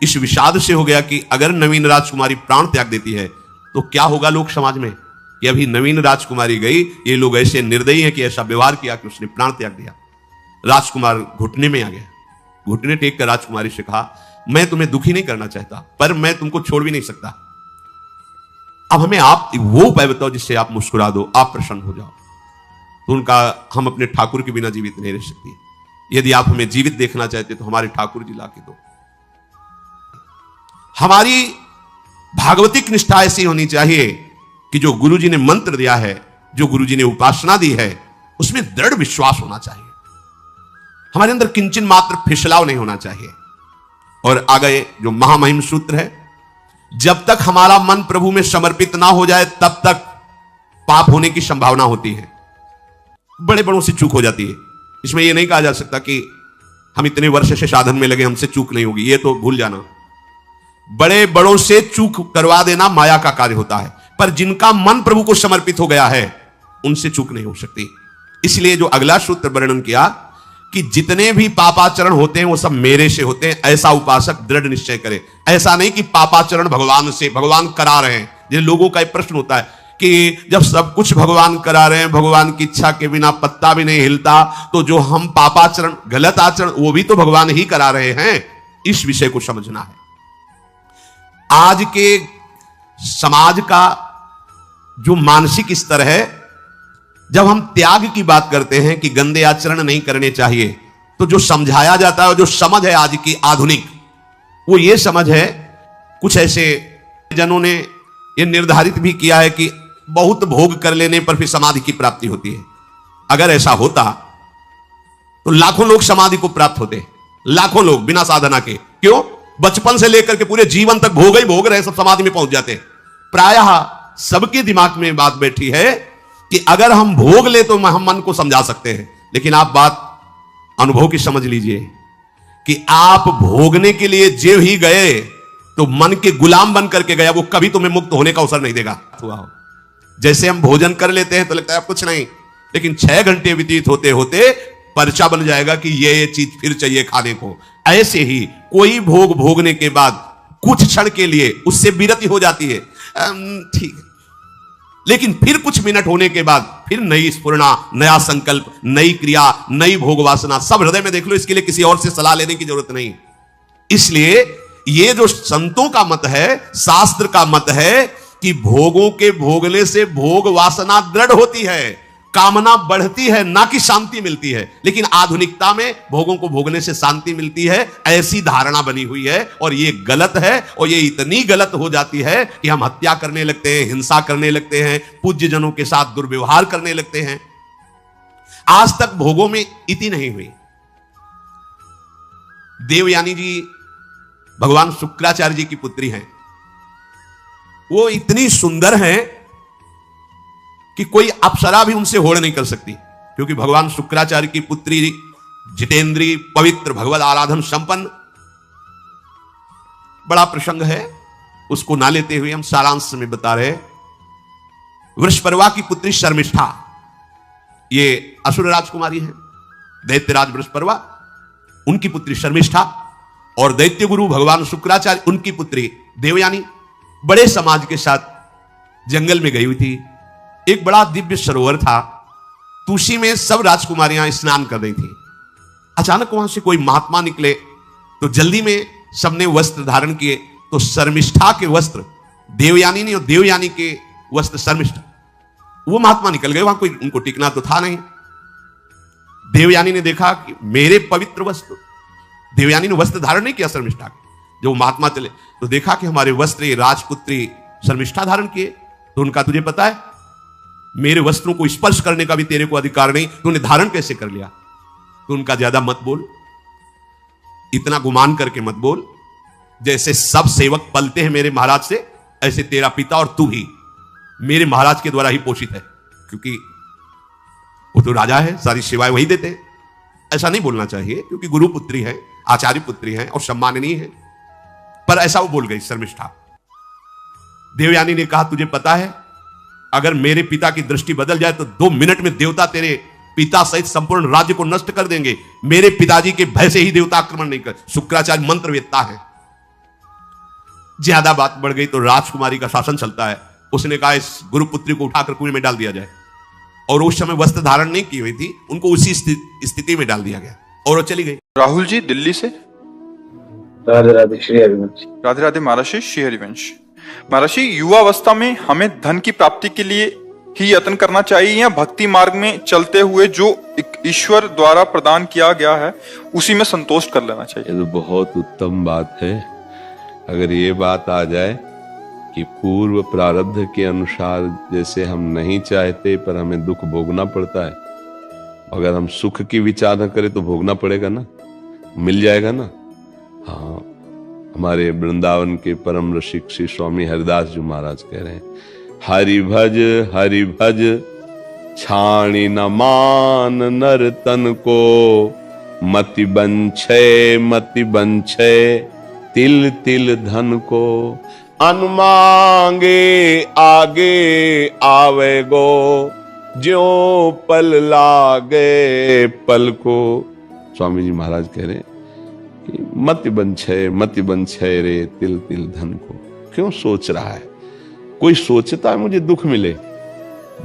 इस विषाद से हो गया कि अगर नवीन राजकुमारी प्राण त्याग देती है तो क्या होगा लोक समाज में, कि अभी नवीन राजकुमारी गई, ये लोग ऐसे निर्दयी हैं कि ऐसा व्यवहार किया कि उसने प्राण त्याग दिया। राजकुमार घुटने में आ गया, घुटने टेक कर राजकुमारी से कहा, मैं तुम्हें दुखी नहीं करना चाहता, पर मैं तुमको छोड़ भी नहीं सकता। अब हमें आप वो उपाय बताओ जिससे आप मुस्कुरा दो, आप प्रसन्न हो जाओ। तो उनका, हम अपने ठाकुर के बिना जीवित नहीं रह सकती, यदि आप हमें जीवित देखना चाहते तो हमारे ठाकुर जी ला के दो। हमारी भागवतिक निष्ठा ऐसी होनी चाहिए कि जो गुरु जी ने मंत्र दिया है, जो गुरु जी ने उपासना दी है, उसमें दृढ़ विश्वास होना चाहिए। हमारे अंदर किंचन मात्र फिसलाव नहीं होना चाहिए। और आगे जो महामहिम सूत्र है, जब तक हमारा मन प्रभु में समर्पित ना हो जाए तब तक पाप होने की संभावना होती है, बड़े बड़ों से चूक हो जाती है। इसमें यह नहीं कहा जा सकता कि हम इतने वर्ष से साधन में लगे, हमसे चूक नहीं होगी, यह तो भूल जाना। बड़े बड़ों से चूक करवा देना माया का कार्य होता है, पर जिनका मन प्रभु को समर्पित हो गया है उनसे चूक नहीं हो सकती। इसलिए जो अगला सूत्र वर्णन किया कि जितने भी पापाचरण होते हैं वो सब मेरे से होते हैं, ऐसा उपासक दृढ़ निश्चय करे। ऐसा नहीं कि पापाचरण भगवान से, भगवान करा रहे हैं। जिन लोगों का एक प्रश्न होता है कि जब सब कुछ भगवान करा रहे हैं, भगवान की इच्छा के बिना पत्ता भी नहीं हिलता, तो जो हम पापाचरण, गलत आचरण, वो भी तो भगवान ही करा रहे हैं। इस विषय को समझना है। आज के समाज का जो मानसिक स्तर है, जब हम त्याग की बात करते हैं कि गंदे आचरण नहीं करने चाहिए, तो जो समझाया जाता है, जो समझ है आज की आधुनिक, वो ये समझ है, कुछ ऐसे जनों ने ये निर्धारित भी किया है कि बहुत भोग कर लेने पर फिर समाधि की प्राप्ति होती है। अगर ऐसा होता तो लाखों लोग समाधि को प्राप्त होते, लाखों लोग बिना साधना के। क्यों? बचपन से लेकर के पूरे जीवन तक भोग ही भोग रहे, सब समाधि में पहुंच जाते। प्रायः सबके दिमाग में बात बैठी है कि अगर हम भोग ले तो हम मन को समझा सकते हैं, लेकिन आप बात अनुभव की समझ लीजिए कि आप भोगने के लिए जे ही गए तो मन के गुलाम बन करके गया, वो कभी तुम्हें मुक्त होने का अवसर नहीं देगा। जैसे हम भोजन कर लेते हैं तो लगता है अब कुछ नहीं, लेकिन 6 घंटे व्यतीत होते होते पर्चा बन जाएगा कि ये चीज फिर चाहिए खाने को। ऐसे ही कोई भोग भोगने के बाद कुछ क्षण के लिए उससे विरति हो जाती है, ठीक है, लेकिन फिर कुछ मिनट होने के बाद फिर नई स्फुरणा, नया संकल्प, नई क्रिया, नई भोग वासना, सब हृदय में देख लो। इसके लिए किसी और से सलाह लेने की जरूरत नहीं। इसलिए ये जो संतों का मत है, शास्त्र का मत है कि भोगों के भोगने से भोग वासना दृढ़ होती है, कामना बढ़ती है, ना कि शांति मिलती है। लेकिन आधुनिकता में भोगों को भोगने से शांति मिलती है, ऐसी धारणा बनी हुई है, और ये गलत है। और ये इतनी गलत हो जाती है कि हम हत्या करने लगते हैं, हिंसा करने लगते हैं, पूज्य जनों के साथ दुर्व्यवहार करने लगते हैं। आज तक भोगों में इति नहीं हुई। देवयानी जी भगवान शुक्राचार्य जी की पुत्री हैं। वो इतनी सुंदर हैं कि कोई अप्सरा भी उनसे होड़ नहीं कर सकती, क्योंकि भगवान शुक्राचार्य की पुत्री जितेंद्री, पवित्र, भगवत आराधन संपन्न। बड़ा प्रसंग है, उसको ना लेते हुए हम सारांश में बता रहे। वृषपर्वा की पुत्री शर्मिष्ठा, ये असुर राजकुमारी है, दैत्यराज वृषपर्वा, उनकी पुत्री शर्मिष्ठा, और दैत्य गुरु भगवान शुक्राचार्य, उनकी पुत्री देवयानी बड़े समाज के साथ जंगल में गई हुई थी। एक बड़ा दिव्य सरोवर था, तुलसी में सब राजकुमारियां स्नान कर रही थी। अचानक वहां से कोई महात्मा निकले, तो जल्दी में सबने वस्त्र धारण किए। तो शर्मिष्ठा के वस्त्र देवयानी ने, और देवयानी के वस्त्र शर्मिष्ठा, वो महात्मा निकल गए। वहां कोई उनको टिकना तो था नहीं। देवयानी ने देखा कि मेरे पवित्र वस्त्र, देवयानी ने वस्त्र धारण नहीं किया शर्मिष्ठा के। जब वो महात्मा चले तो देखा कि हमारे वस्त्र राजपुत्री शर्मिष्ठा धारण किए। तो उनका, तुझे पता है मेरे वस्त्रों को स्पर्श करने का भी तेरे को अधिकार नहीं, तूने धारण कैसे कर लिया? तो उनका, ज्यादा मत बोल, इतना गुमान करके मत बोल। जैसे सब सेवक पलते हैं मेरे महाराज से, ऐसे तेरा पिता और तू ही मेरे महाराज के द्वारा ही पोषित है, क्योंकि वो तो राजा है, सारी सेवाएं वही देते हैं। ऐसा नहीं बोलना चाहिए, क्योंकि गुरु पुत्री है, आचार्य पुत्री है और सम्माननीय है। पर ऐसा वो बोल गई शर्मिष्ठा। देवयानी ने कहा, तुझे पता है अगर मेरे पिता की दृष्टि बदल जाए तो 2 मिनट में देवता तेरे पिता सहित संपूर्ण राज्य को नष्ट कर देंगे। मेरे पिताजी के भय से ही देवता आक्रमण नहीं कर। शुक्राचार्य मंत्रवेत्ता है। ज्यादा बात बढ़ गई तो राजकुमारी का शासन चलता है। उसने कहा, इस गुरुपुत्री को उठाकर कुएं में डाल दिया जाए। और उस समय वस्त्र धारण नहीं की हुई थी, उनको उसी स्थिति में डाल दिया गया और वो चली गई। राहुल जी दिल्ली से। राधे राधे श्री हरिवंश। राधे राधे महाराज श्री हरिवंश। महाराज, युवावस्था में हमें धन की प्राप्ति के लिए ही यत्न करना चाहिए, या भक्ति मार्ग में चलते हुए जो ईश्वर द्वारा प्रदान किया गया है उसी में संतोष कर लेना चाहिए? ये तो बहुत उत्तम बात है। अगर ये बात आ जाए कि पूर्व प्रारब्ध के अनुसार जैसे हम नहीं चाहते पर हमें दुख भोगना पड़ता है, अगर हम सुख की विचार न करें तो भोगना पड़ेगा ना, मिल जाएगा ना। हाँ, हमारे वृंदावन के परम रसिक श्री स्वामी हरिदास जी महाराज कह रहे हैं, हरि भज छाणी न मान नर तन को, मति बंछे तिल तिल धन को, अनमांगे आगे आवे गो, ज्यों पल लागे पल को। स्वामी जी महाराज कह रहे हैं कि मति बंछे रे तिल तिल धन को। क्यों सोच रहा है? कोई सोचता है मुझे दुख मिले,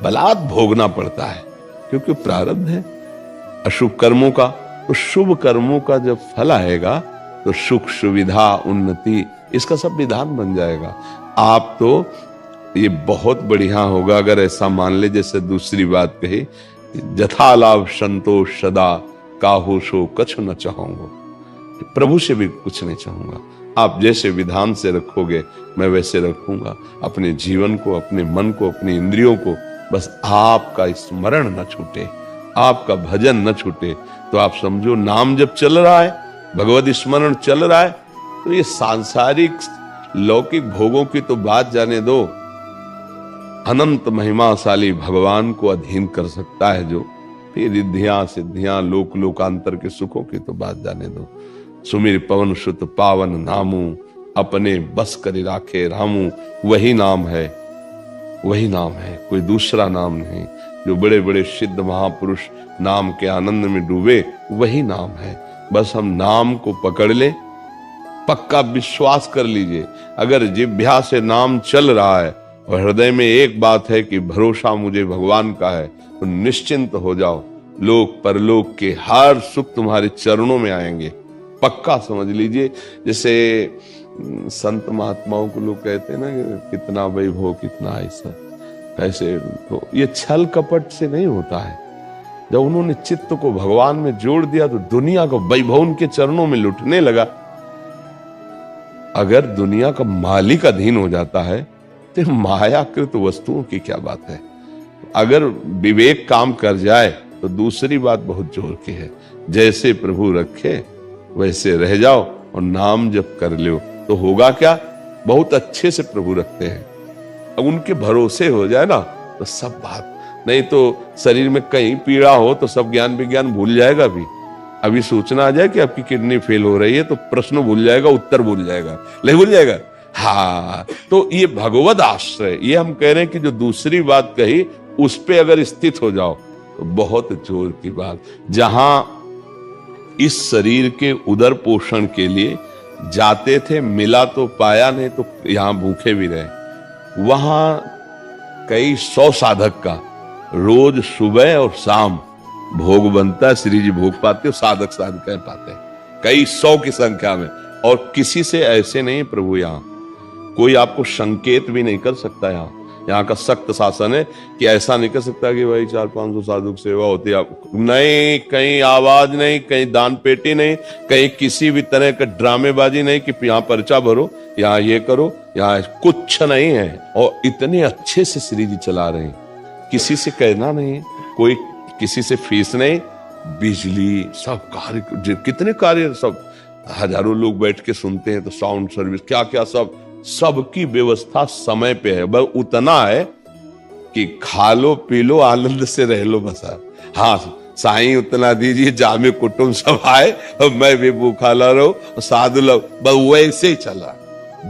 बलात् भोगना पड़ता है, क्योंकि प्रारब्ध है अशुभ कर्मों का। तो शुभ कर्मों का जब फल आएगा तो सुख, सुविधा, उन्नति, इसका सब विधान बन जाएगा। आप तो ये बहुत बढ़िया होगा अगर ऐसा मान ले, जैसे दूसरी बात कही, जथा लाभ संतोष सदा, काहू सो कछु न चाहूंगा। प्रभु से भी कुछ नहीं चाहूंगा, आप जैसे विधान से रखोगे मैं वैसे रखूंगा। अपने जीवन को, अपने मन को, अपनी इंद्रियों को, बस आपका स्मरण न छूटे, आपका भजन न छूटे। तो आप समझो, नाम जब चल रहा है, भगवत स्मरण चल रहा है, तो ये सांसारिक लौकिक भोगों की तो बात जाने दो, अनंत महिमाशाली भगवान को अधीन कर सकता है जो, फिर रिद्धियां सिद्धियां लोक लोकांतर के सुखों की तो बात जाने दो। सुमिर पवन सुत पावन नामू, अपने बस करी राखे रामू। वही नाम है, वही नाम है, कोई दूसरा नाम नहीं। जो बड़े बड़े सिद्ध महापुरुष नाम के आनंद में डूबे, वही नाम है। बस हम नाम को पकड़ ले, पक्का विश्वास कर लीजिए, अगर जिह्वा से नाम चल रहा है और हृदय में एक बात है कि भरोसा मुझे भगवान का है, तो निश्चिंत हो जाओ, लोक परलोक के हर सुख तुम्हारे चरणों में आएंगे, पक्का समझ लीजिए। जैसे संत महात्माओं को लोग कहते हैं ना कि कितना वैभव कितना ऐसा, ऐसे तो ये छल कपट से नहीं होता है। जब उन्होंने चित्त को भगवान में जोड़ दिया तो दुनिया का वैभव उनके चरणों में लुटने लगा। अगर दुनिया का मालिक अधीन हो जाता है तो मायाकृत वस्तुओं की क्या बात है। अगर विवेक काम कर जाए तो दूसरी बात बहुत जोर की है, जैसे प्रभु रखे वैसे रह जाओ और नाम जप कर लो तो होगा क्या, बहुत अच्छे से प्रभु रखते हैं। अब उनके भरोसे हो जाए ना तो सब बात, नहीं तो शरीर में कहीं पीड़ा हो तो सब ज्ञान विज्ञान भूल जाएगा। अभी सूचना आ जाए कि आपकी किडनी फेल हो रही है तो प्रश्न भूल जाएगा, उत्तर भूल जाएगा, नहीं भूल जाएगा। हाँ, तो ये भगवद आश्रय, ये हम कह रहे हैं कि जो दूसरी बात कही उस पे अगर स्थित हो जाओ तो बहुत जोर की बात। जहां इस शरीर के उदर पोषण के लिए जाते थे, मिला तो पाया, नहीं तो यहां भूखे भी रहे। वहां कई 100 साधक का रोज सुबह और शाम भोग बनता है, श्री जी भोग पाते हो, साधक साधक पाते हैं कई 100 की संख्या में। और किसी से ऐसे नहीं प्रभु, यहाँ कोई आपको संकेत भी नहीं कर सकता। यहाँ का सख्त शासन है कि ऐसा नहीं कर सकता कि भाई 400-500 साधु की सेवा होती है आपको, नहीं, कहीं आवाज नहीं, कहीं दान पेटी नहीं, कहीं किसी भी तरह का ड्रामेबाजी नहीं कि यहाँ पर्चा भरो, यहाँ ये करो, यहाँ कुछ नहीं है। और इतने अच्छे से श्री जी चला रहे हैं, किसी से कहना नहीं है, कोई किसी से फीस नहीं, बिजली सब कार्य, कितने कार्य, सब हजारों लोग बैठ के सुनते हैं, तो साउंड सर्विस क्या क्या सबकी व्यवस्था समय पे है। बस उतना है कि खा लो पी लो आनंद से रह लो बस। हाँ, साईं उतना दीजिए, जामे कुटुंब सब आए और मैं भी भूखा ला रहा हूं, साधु लोग, बस वैसे ही चला।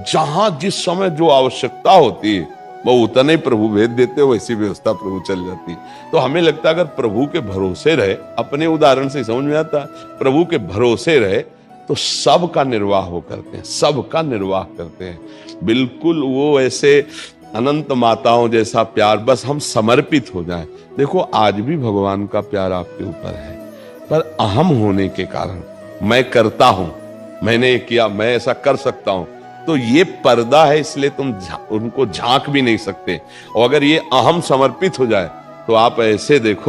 जहां जिस समय जो आवश्यकता होती है वो उतना ही प्रभु भेज देते, वैसी व्यवस्था प्रभु चल जाती है। तो हमें लगता है अगर प्रभु के भरोसे रहे, अपने उदाहरण से समझ में आता है, प्रभु के भरोसे रहे तो सबका निर्वाह वो करते हैं, सबका निर्वाह करते हैं। बिल्कुल वो ऐसे अनंत माताओं जैसा प्यार, बस हम समर्पित हो जाएं। देखो आज भी भगवान का प्यार आपके ऊपर है, पर अहम होने के कारण मैं करता हूं, मैंने किया, मैं ऐसा कर सकता हूं, तो ये पर्दा है, इसलिए तुम उनको झांक भी नहीं सकते। और अगर ये अहम समर्पित हो जाए तो आप ऐसे देखो